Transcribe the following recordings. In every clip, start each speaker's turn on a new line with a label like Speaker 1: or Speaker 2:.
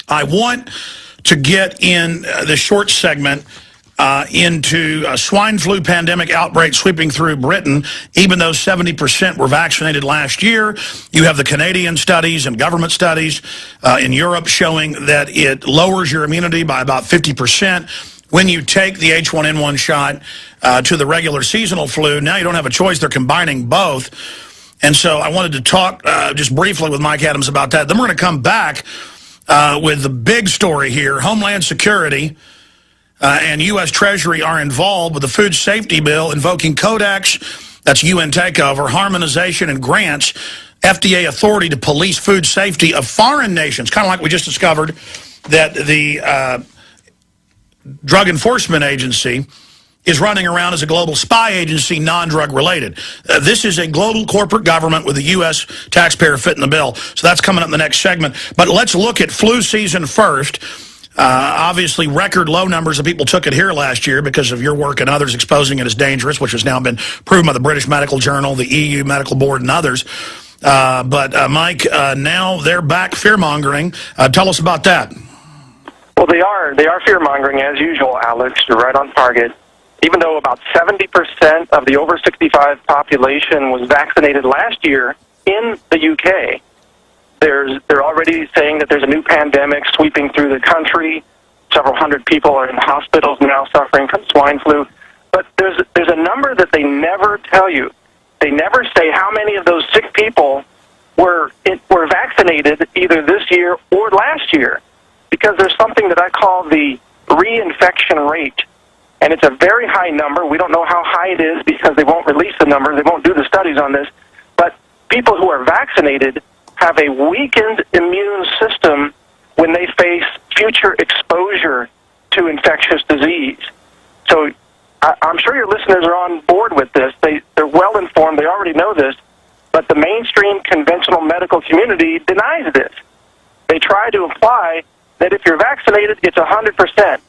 Speaker 1: I want to get in the short segment into a swine flu pandemic outbreak sweeping through Britain, even though 70% were vaccinated last year. You have the Canadian studies and government studies in Europe showing that it lowers your immunity by about 50%. When you take the H1N1 shot to the regular seasonal flu, now you don't have a choice. They're combining both. And so I wanted to talk just briefly with Mike Adams about that. Then we're going to come back with the big story here. Homeland Security and U.S. Treasury are involved with the food safety bill invoking codex, that's UN takeover, harmonization and grants FDA authority to police food safety of foreign nations. Kind of like we just discovered that the Drug Enforcement Agency is running around as a global spy agency, non-drug related. This is a global corporate government with the U.S. taxpayer fit in the bill. So that's coming up in the next segment. But let's look at flu season first. Obviously, record low numbers of people took it here last year because of your work and others exposing it as dangerous, which has now been proven by the British Medical Journal, the EU Medical Board, and others. Mike, now they're back fear-mongering. Tell us about that.
Speaker 2: Well, they are fear-mongering as usual, Alex. You're right on target. Even though about 70% of the over 65 population was vaccinated last year in the UK, they're already saying that there's a new pandemic sweeping through the country. Several hundred people are in hospitals now suffering from swine flu. But there's a number that they never tell you. They never say how many of those sick people were vaccinated either this year or last year, because there's something that I call the reinfection rate. And it's a very high number. We don't know how high it is because they won't release the number. They won't do the studies on this. But people who are vaccinated have a weakened immune system when they face future exposure to infectious disease. So I'm sure your listeners are on board with this. They're well informed. They already know this. But the mainstream conventional medical community denies this. They try to imply that if you're vaccinated, it's 100%.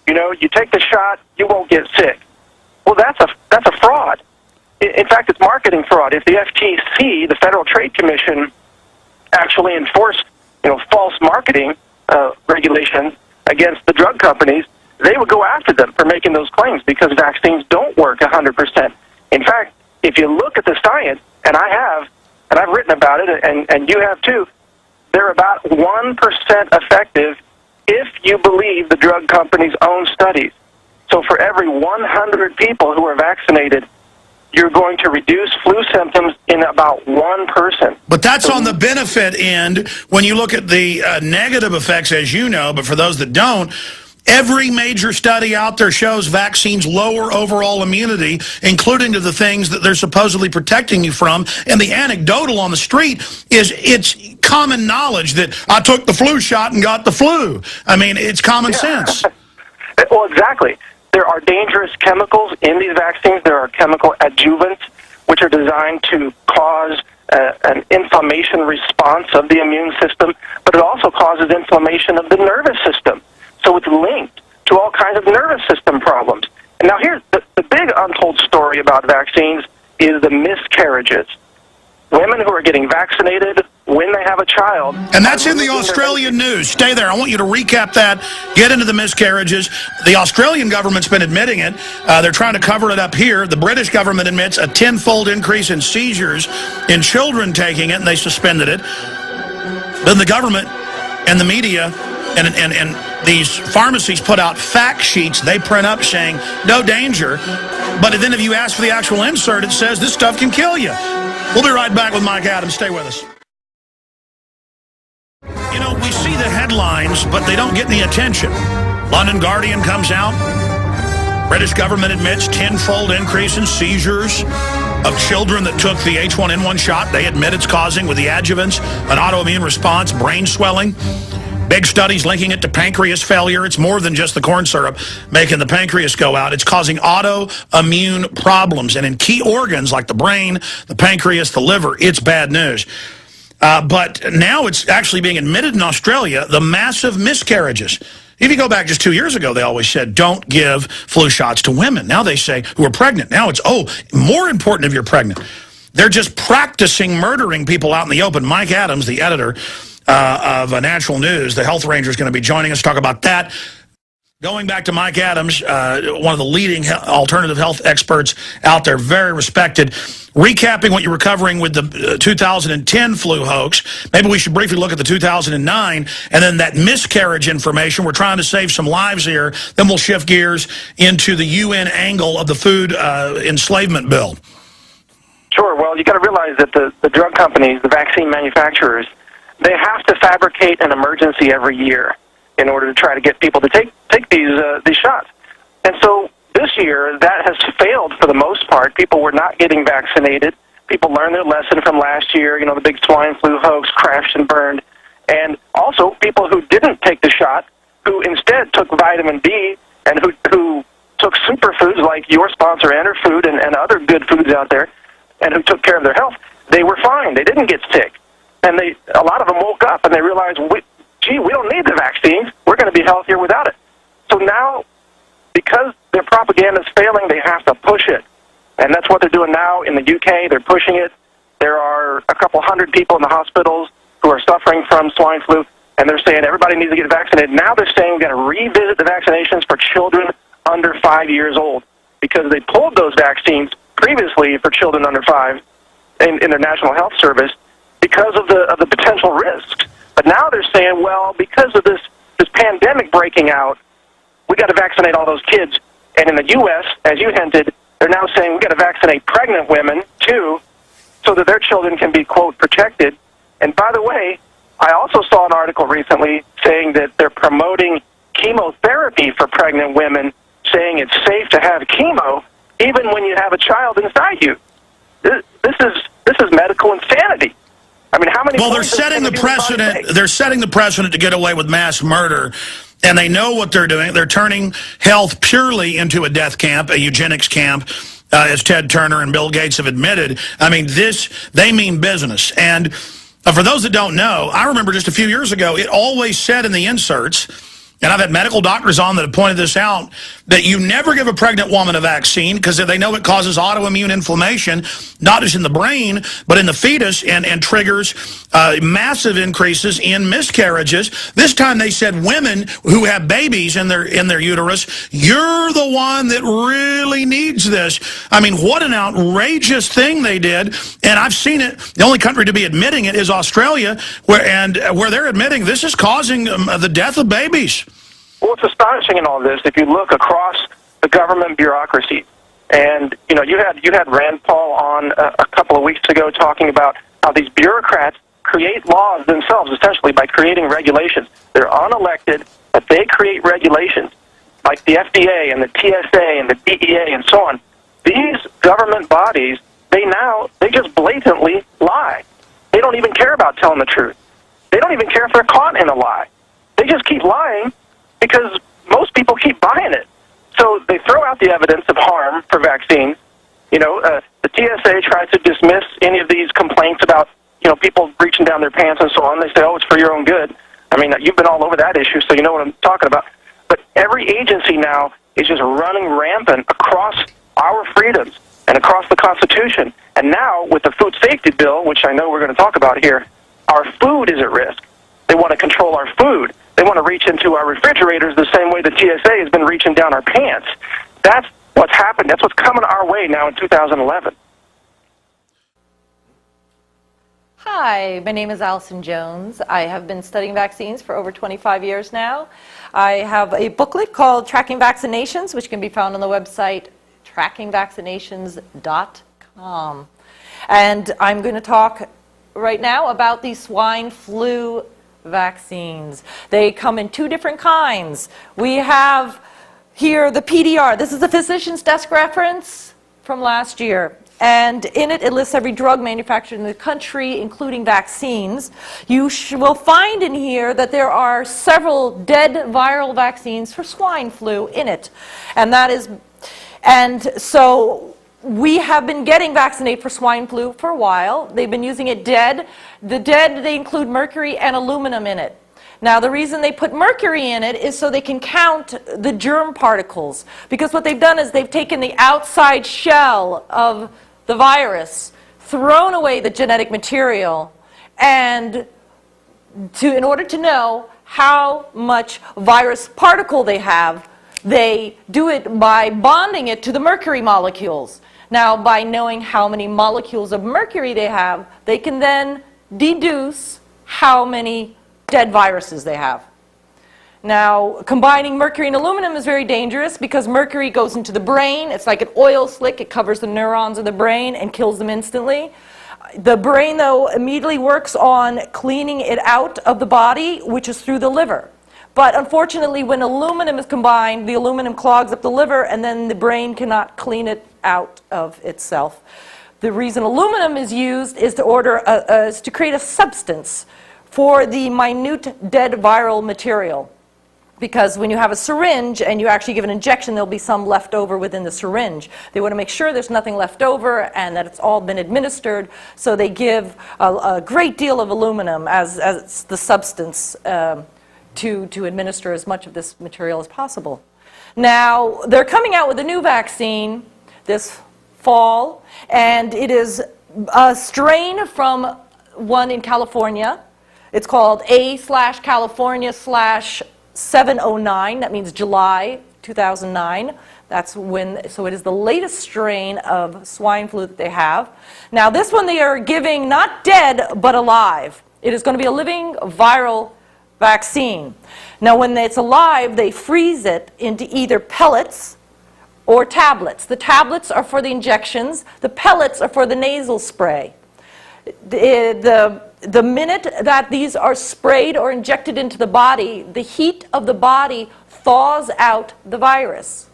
Speaker 2: You know, you take the shot, you won't get sick. Well, that's a fraud. In fact, it's marketing fraud. If the FTC, the Federal Trade Commission, actually enforced, false marketing regulations against the drug companies, they would go after them for making those claims because vaccines don't work 100%. In fact, if you look at the science, and I've written about it, and you have too, they're about 1% effective if you believe the drug company's own studies. So for every 100 people who are vaccinated, you're going to reduce flu symptoms in about one person.
Speaker 1: But that's on the benefit end when you look at the negative effects, as you know, but for those that don't, every major study out there shows vaccines lower overall immunity, including to the things that they're supposedly protecting you from. And the anecdotal on the street is it's common knowledge that I took the flu shot and got the flu. I mean, it's common sense.
Speaker 2: Well, exactly. There are dangerous chemicals in these vaccines. There are chemical adjuvants, which are designed to cause an inflammation response of the immune system, but it also causes inflammation of the nervous system. So it's linked to all kinds of nervous system problems. And now here's the big untold story about vaccines is the miscarriages. Women who are getting vaccinated when they have a child.
Speaker 1: And that's in the Australian news. Stay there. I want you to recap that, get into the miscarriages. The Australian government's been admitting it. They're trying to cover it up here. The British government admits a 10-fold increase in seizures in children taking it, and they suspended it. Then the government and the media and these pharmacies put out fact sheets they print up saying, no danger. But then if you ask for the actual insert, it says this stuff can kill you. We'll be right back with Mike Adams. Stay with us. You know, we see the headlines, but they don't get any attention. London Guardian comes out. British government admits 10-fold increase in seizures of children that took the H1N1 shot. They admit it's causing, with the adjuvants, an autoimmune response, brain swelling. Big studies linking it to pancreas failure. It's more than just the corn syrup making the pancreas go out. It's causing autoimmune problems. And in key organs like the brain, the pancreas, the liver, it's bad news. But now it's actually being admitted in Australia, the massive miscarriages. If you go back just 2 years ago, they always said, don't give flu shots to women. Now they say, who are pregnant. Now it's, more important if you're pregnant. They're just practicing murdering people out in the open. Mike Adams, the editor Natural News. The health ranger is going to be joining us to talk about that. Going back to Mike Adams, one of the leading alternative health experts out there, very respected. Recapping what you were covering with the 2010 flu hoax, maybe we should briefly look at the 2009, and then that miscarriage information. We're trying to save some lives here. Then we'll shift gears into the UN angle of the food enslavement bill.
Speaker 2: Sure. Well, you got to realize that the drug companies, the vaccine manufacturers, they have to fabricate an emergency every year in order to try to get people to take these shots. And so this year, that has failed for the most part. People were not getting vaccinated. People learned their lesson from last year, the big swine flu hoax crashed and burned. And also, people who didn't take the shot, who instead took vitamin D and who took superfoods like your sponsor, Food, and other good foods out there, and who took care of their health, they were fine. They didn't get sick. And a lot of them woke up and they realized, gee, we don't need the vaccines. We're going to be healthier without it. So now, because their propaganda is failing, they have to push it. And that's what they're doing now in the UK. They're pushing it. There are a couple hundred people in the hospitals who are suffering from swine flu, and they're saying everybody needs to get vaccinated. Now they're saying we're going to revisit the vaccinations for children under 5 years old because they pulled those vaccines previously for children under 5 in their National Health Service because of the potential risks. But now they're saying, well, because of this pandemic breaking out, we got to vaccinate all those kids. And in the U.S., as you hinted, they're now saying we got to vaccinate pregnant women, too, so that their children can be, quote, protected. And by the way, I also saw an article recently saying that they're promoting chemotherapy for pregnant women, saying it's safe to have chemo even when you have a child inside you. This is medical insanity. I mean, how many?
Speaker 1: Well, they're setting the precedent. They're setting the precedent to get away with mass murder, and they know what they're doing. They're turning health purely into a death camp, a eugenics camp, as Ted Turner and Bill Gates have admitted. I mean, they mean business. And for those that don't know, I remember just a few years ago, it always said in the inserts, and I've had medical doctors on that have pointed this out, that you never give a pregnant woman a vaccine because they know it causes autoimmune inflammation, not just in the brain, but in the fetus, and triggers massive increases in miscarriages. This time they said women who have babies in their uterus, you're the one that really needs this. I mean, what an outrageous thing they did. And I've seen it. The only country to be admitting it is Australia, where they're admitting this is causing the death of babies.
Speaker 2: Well, what's astonishing in all this, if you look across the government bureaucracy, and you had Rand Paul on a couple of weeks ago talking about how these bureaucrats create laws themselves, essentially by creating regulations. They're unelected, but they create regulations like the FDA and the TSA and the DEA and so on. These government bodies, they just blatantly lie. They don't even care about telling the truth. They don't even care if they're caught in a lie. They just keep lying because most people keep buying it. So they throw out the evidence of harm for vaccines. The TSA tries to dismiss any of these complaints about, people reaching down their pants and so on. They say, oh, it's for your own good. I mean, you've been all over that issue, so you know what I'm talking about. But every agency now is just running rampant across our freedoms and across the Constitution. And now with the food safety bill, which I know we're going to talk about here, our food is at risk. They want to control our food. They want to reach into our refrigerators the same way the TSA has been reaching down our pants. That's what's happened. That's what's coming our way now in 2011.
Speaker 3: Hi, my name is Allison Jones. I have been studying vaccines for over 25 years now. I have a booklet called Tracking Vaccinations, which can be found on the website trackingvaccinations.com. And I'm going to talk right now about the swine flu vaccines. They come in two different kinds. We have here the PDR. This is the physician's desk reference from last year. And in it, it lists every drug manufactured in the country, including vaccines. You will find in here that there are several dead viral vaccines for swine flu in it. And so we have been getting vaccinated for swine flu for a while. They've been using it dead. The dead, they include mercury and aluminum in it. Now, the reason they put mercury in it is so they can count the germ particles. Because what they've done is they've taken the outside shell of the virus, thrown away the genetic material, and in order to know how much virus particle they have, they do it by bonding it to the mercury molecules. Now, by knowing how many molecules of mercury they have, they can then deduce how many dead viruses they have. Now, combining mercury and aluminum is very dangerous because mercury goes into the brain. It's like an oil slick. It covers the neurons of the brain and kills them instantly. The brain, though, immediately works on cleaning it out of the body, which is through the liver. But unfortunately, when aluminum is combined, the aluminum clogs up the liver, and then the brain cannot clean it out of itself. The reason aluminum is used is to create a substance for the minute dead viral material. Because when you have a syringe and you actually give an injection, there'll be some left over within the syringe. They want to make sure there's nothing left over and that it's all been administered, so they give a great deal of aluminum as the substance to administer as much of this material as possible. Now, they're coming out with a new vaccine this fall, and it is a strain from one in California. It's called A/California/709. That means July 2009. So it is the latest strain of swine flu that they have. Now, this one they are giving not dead, but alive. It is going to be a living viral vaccine. Now, when it's alive, they freeze it into either pellets or tablets. The tablets are for the injections. The pellets are for the nasal spray. The minute that these are sprayed or injected into the body, the heat of the body thaws out the virus.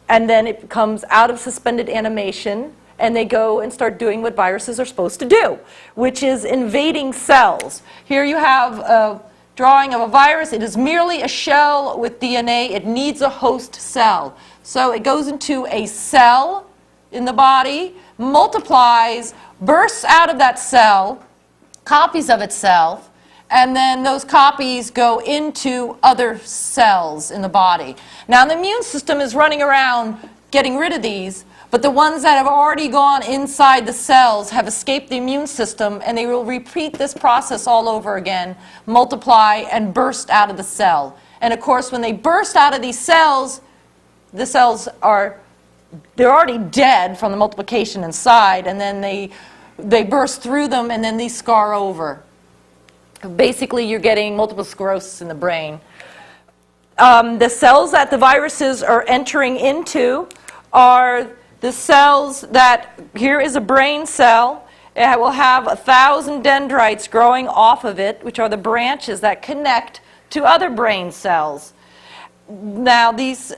Speaker 3: And then it comes out of suspended animation, and they go and start doing what viruses are supposed to do, which is invading cells. Here you have a drawing of a virus. It is merely a shell with DNA. It needs a host cell. So it goes into a cell in the body, multiplies, bursts out of that cell, copies of itself, and then those copies go into other cells in the body. Now, the immune system is running around getting rid of these, but the ones that have already gone inside the cells have escaped the immune system, and they will repeat this process all over again, multiply and burst out of the cell. And of course, when they burst out of these cells, the cells they're already dead from the multiplication inside, and then they burst through them, and then these scar over. Basically, you're getting multiple sclerosis in the brain. The cells that the viruses are entering into are the cells that, here is a brain cell. It will have 1,000 dendrites growing off of it, which are the branches that connect to other brain cells. Now, these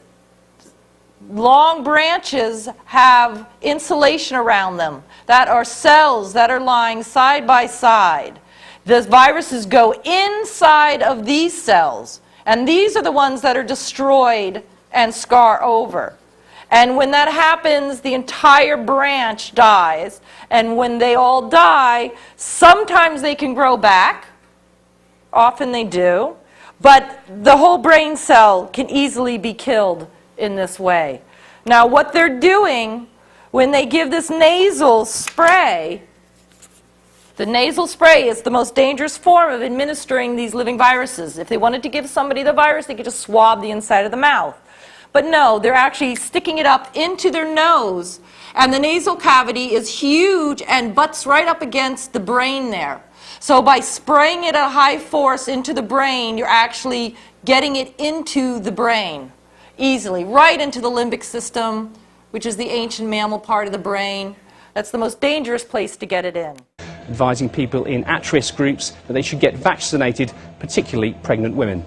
Speaker 3: long branches have insulation around them that are cells that are lying side by side. The viruses go inside of these cells, and these are the ones that are destroyed and scar over. And when that happens, the entire branch dies. And when they all die, sometimes they can grow back. Often they do. But the whole brain cell can easily be killed in this way. Now, what they're doing when they give this nasal spray, the nasal spray is the most dangerous form of administering these living viruses. If they wanted to give somebody the virus, they could just swab the inside of the mouth. But no, they're actually sticking it up into their nose, and the nasal cavity is huge and butts right up against the brain there. So by spraying it at high force into the brain, you're actually getting it into the brain easily, right into the limbic system, which is the ancient mammal part of the brain. That's the most dangerous place to get it in.
Speaker 4: Advising people in at-risk groups that they should get vaccinated, particularly pregnant women.